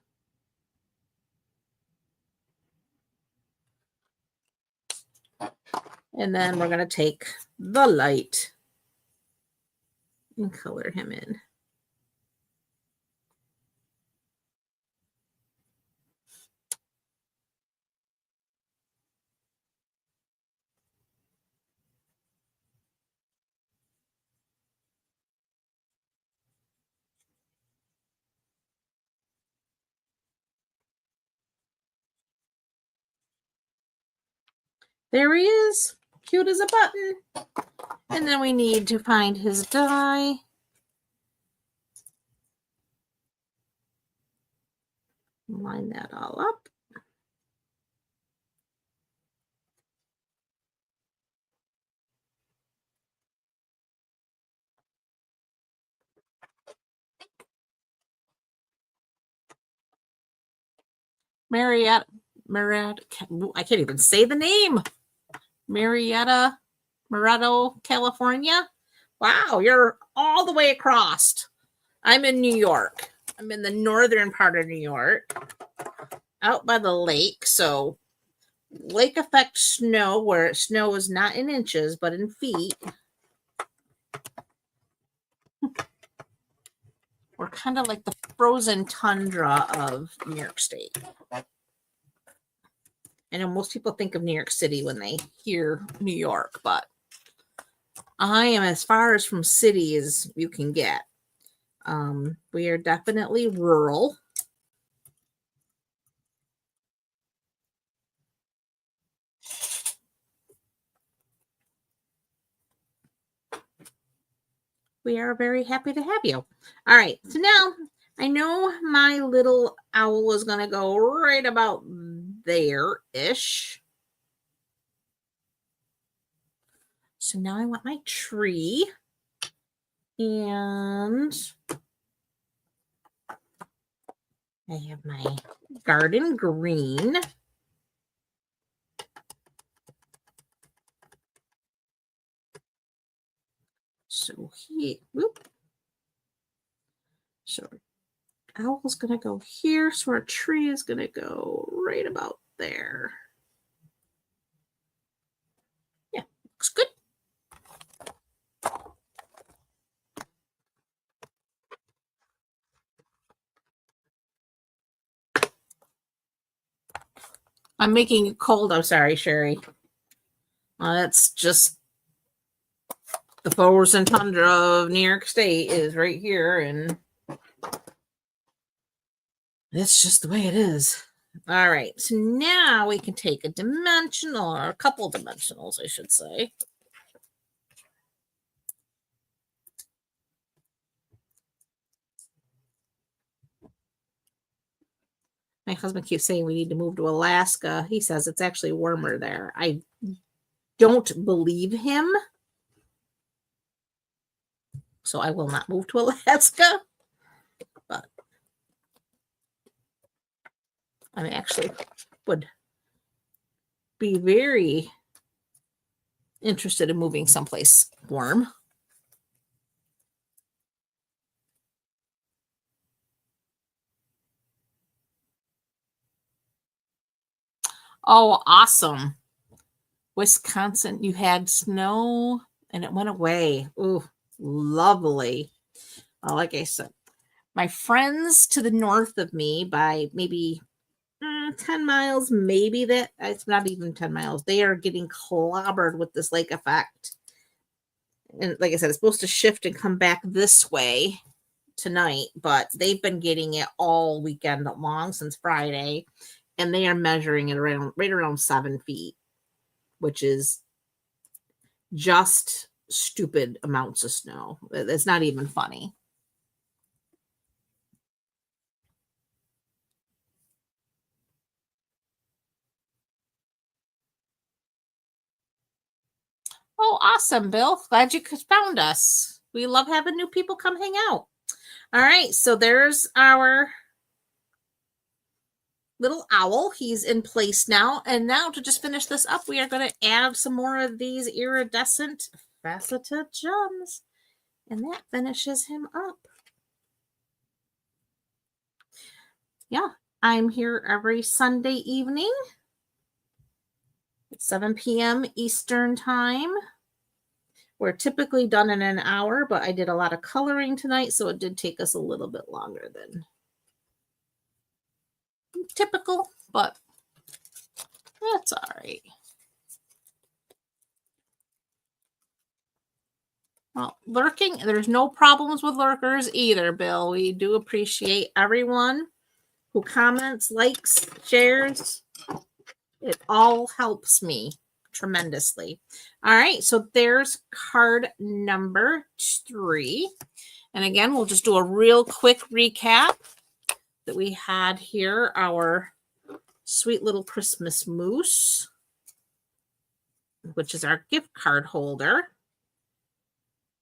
And then we're going to take the light and color him in. There he is, cute as a button. And then we need to find his die. Line that all up. Marietta, I can't even say the name. Marietta, California. Wow, you're all the way across. I'm in New York. I'm in the northern part of New York, out by the lake. So lake effect snow, where snow is not in inches, but in feet. We're kind of like the frozen tundra of New York State. I know most people think of New York City when they hear New York, but I am as far as from city as you can get. We are definitely rural. We are very happy to have you. All right, so now I know my little owl is going to go right about there-ish. So now I want my tree. And I have my garden green. So so owl's gonna go here. So our tree is gonna go right about there. Yeah, looks good. I'm making it cold. I'm sorry, Sherry. That's just the frozen tundra of New York State is right here, and it's just the way it is. All right, so now we can take a dimensional, or a couple dimensionals, I should say. My husband keeps saying we need to move to Alaska. He says it's actually warmer there. I don't believe him. So I will not move to Alaska. But I actually would be very interested in moving someplace warm. Oh, awesome. Wisconsin, you had snow and it went away. Ooh, lovely. Like I said, my friends to the north of me by maybe 10 miles, maybe that it's not even 10 miles. They are getting clobbered with this lake effect. And like I said, it's supposed to shift and come back this way tonight, but they've been getting it all weekend long since Friday. And they are measuring it around right around 7 feet, which is just stupid amounts of snow. It's not even funny. Oh, awesome, Bill. Glad you found us. We love having new people come hang out. All right, so there's our little owl. He's in place now. And now to just finish this up, we are going to add some more of these iridescent faceted gems. And that finishes him up. Yeah, I'm here every Sunday evening at 7 p.m. Eastern Time. We're typically done in an hour, but I did a lot of coloring tonight, so it did take us a little bit longer than typical, but that's all right. Well, lurking, there's no problems with lurkers either, Bill. We do appreciate everyone who comments, likes, shares. It all helps me tremendously. All right, so there's card number 3. And again, we'll just do a real quick recap that we had here. Our sweet little Christmas moose, which is our gift card holder.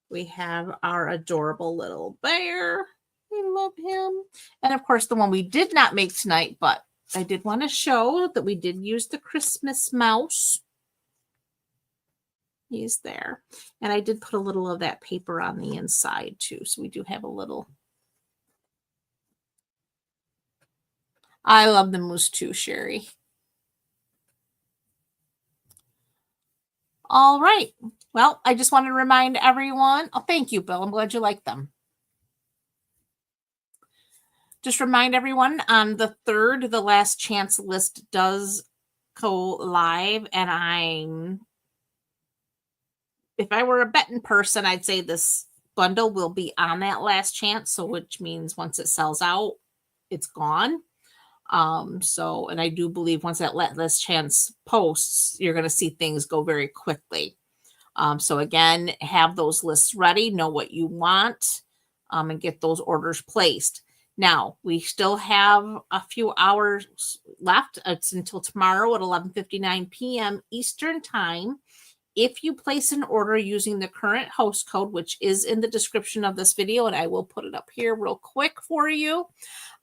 We have our adorable little bear. We love him. And of course, the one we did not make tonight, but I did want to show that we did use the Christmas mouse. He's there. And I did put a little of that paper on the inside too. So we do have a little. I love the moose too, Sherry. All right. Well, I just want to remind everyone. Oh, thank you, Bill. I'm glad you like them. just remind everyone on the 3rd, the last chance list does go live. And if I were a betting person, I'd say this bundle will be on that last chance. So which means once it sells out, it's gone. And I do believe once that last chance posts, you're going to see things go very quickly. So again, have those lists ready, know what you want, and get those orders placed. Now, we still have a few hours left. It's until tomorrow at 11:59 p.m. Eastern Time. If you place an order using the current host code, which is in the description of this video, and I will put it up here real quick for you,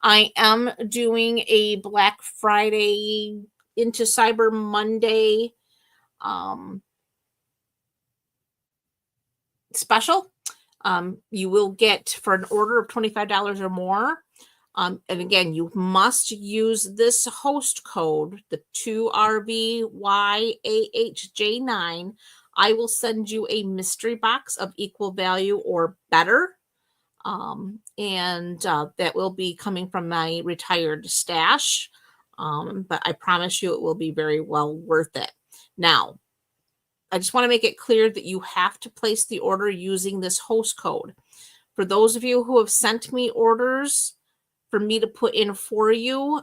I am doing a Black Friday into Cyber Monday special. You will get for an order of $25 or more. And again, you must use this host code, the 2RVYAHJ9. I will send you a mystery box of equal value or better. That will be coming from my retired stash. But I promise you it will be very well worth it. Now, I just want to make it clear that you have to place the order using this host code. For those of you who have sent me orders for me to put in for you,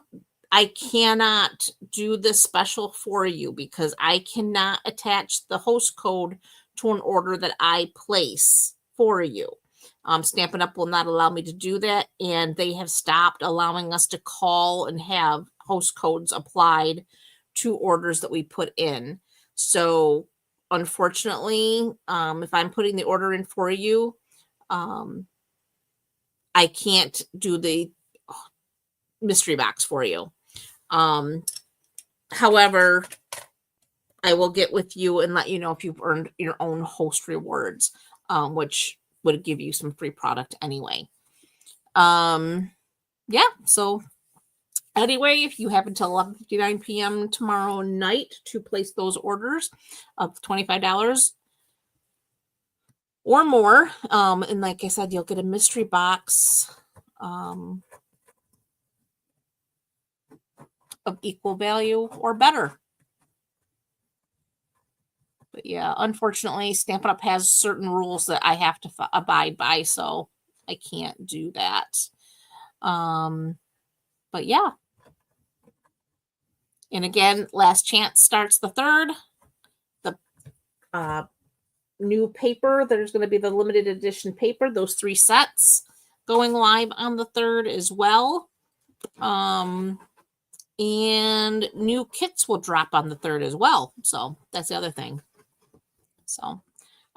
I cannot do this special for you because I cannot attach the host code to an order that I place for you. Stampin' Up will not allow me to do that, and they have stopped allowing us to call and have host codes applied to orders that we put in. So unfortunately, if I'm putting the order in for you, I can't do the mystery box for you. However, I will get with you and let you know if you've earned your own host rewards, which would give you some free product anyway. Yeah, so anyway, if you have until 11:59 p.m. tomorrow night to place those orders of $25 or more, and like I said, you'll get a mystery box of equal value or better. But yeah, unfortunately, Stampin' Up has certain rules that I have to abide by, so I can't do that. But yeah. And again, last chance starts the 3rd. The new paper, there's going to be the limited edition paper, those 3 sets going live on the 3rd as well. And new kits will drop on the 3rd as well. So that's the other thing. So, all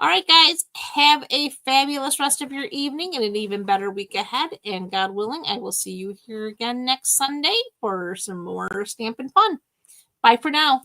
right, guys, have a fabulous rest of your evening and an even better week ahead. And God willing, I will see you here again next Sunday for some more Stampin' Fun. Bye for now.